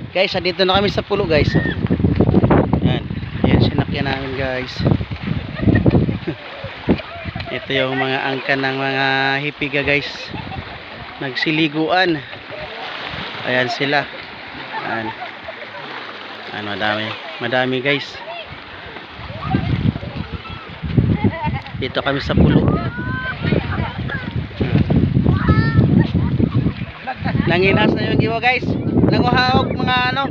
Guys, dito na kami sa pulo guys. Yan. Yan sinakyan namin guys. Ito yung mga angkan ng mga hipiga guys. Nagsiliguan. Ayan sila. Ayan. Ayan, madami guys. Dito kami sa pulo. Nanginas na yung giwa guys. Nanguhaog mga ano.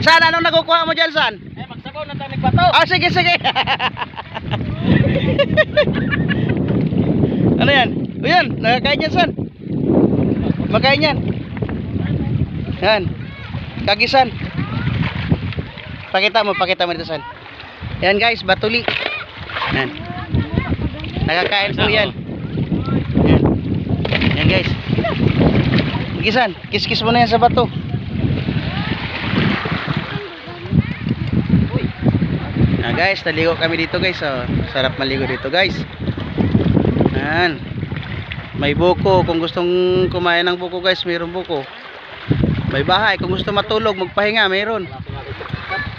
Saan? Anong nakukuha mo dyan? Saan? Magsabaw na tayo nagbato. Ah, sige, sige. Ano yan? O yan, nakakain yan saan? Makain yan. Yan. Kagisan. Pakita mo dito saan. Yan guys, batuli. Yan. Nakakain po yan. Yan. Yan guys. Gisan, kiss-kiss mo na yan sa bato. Nah guys, naligo kami dito guys. Oh, sarap maligo dito guys. Yan. May buko. Kung gustong kumain ng buko guys, mayroon buko. May bahay. Kung gusto matulog, magpahinga, mayroon.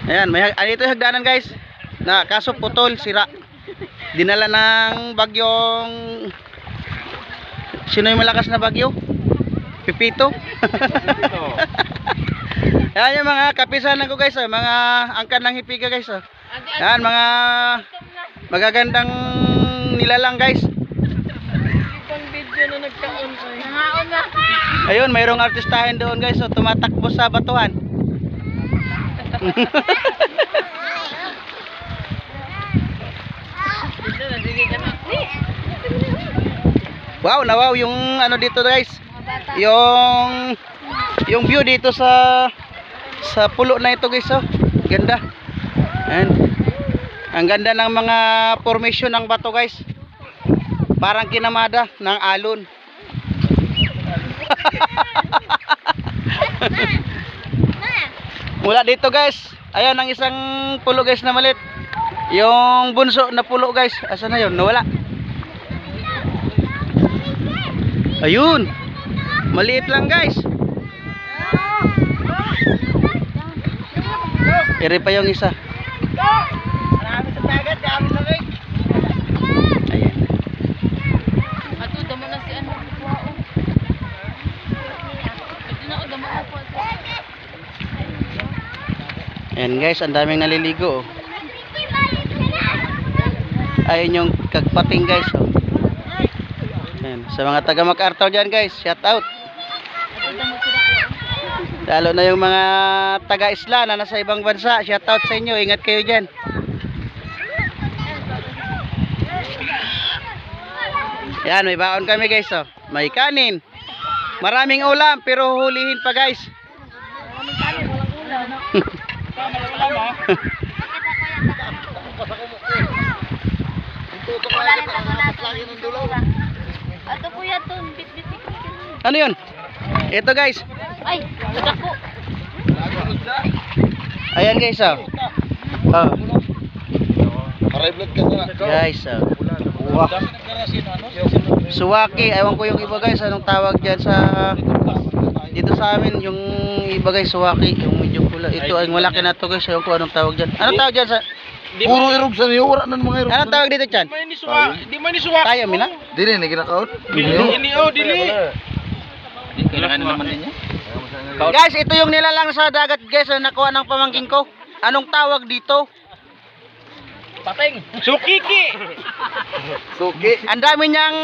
Ayan, ito yung hagdanan guys. Na kaso putol, sira. Dinala ng bagyong... Sino yung malakas na bagyo? Pipito. Yan yung mga kapisanan ko guys. Oh. Mga angkan ng hipiga guys. Oh. Yan, mga magagandang nilalang guys. Ayun, mayroong artistahin doon guys. So, tumatakbo sa batuhan. Wow, na wow yung ano dito guys. Yung view dito sa pulo na ito guys. Oh. Ganda. Ayan. Ang ganda ng mga formation ng bato guys. Parang kinamada ng alon. Mula dito guys. Ayan ang isang pulo guys na maliit. Yung bunso na pulo guys. Asa na yun? Nawala. Ayun. Maliit lang guys. Iri pa yung isa. Marami sa dagat, kami sa lake. Ayan. Ato, damo na si ano. Ito na, damo na po. Ayan guys, ang daming naliligo. Ayun yung kagpating guys. Oh. Ayan. Sa mga taga MacArthur dyan guys, shout out. Lalo na yung mga taga-isla na nasa ibang bansa, shout out sa inyo, ingat kayo dyan. Yan, may baon kami guys. Oh. May kanin. Maraming ulam pero hulihin pa guys. Maraming kanin, walang ulam. Ato kuya to, bit-bit. Ano yun? Ito guys. Ay, dako. Ayan guys. Oh. Oh. Arrived ka na. Guys. Oh. Wow. Suwaki. Ewan ko yung iba guys. Anong tawag dyan sa... Dito sa amin yung iba guys. Suwaki. Yung medyo pula. Ito ay malaki na to guys. Ewan ko anong tawag dyan. Anong tawag dyan sa... Puro irog sa niyo, wala na mga irog. Anong tawag dito dyan? Di man ni suwa. Tayo mina? Dili ni ginakaon. Dili. Kailangan naman din niya. Guys, ito yung nilalang sa dagat guys. Nakuha ng pamangking ko. Anong tawag dito? Pateng. Sukiki. Ang dami niyang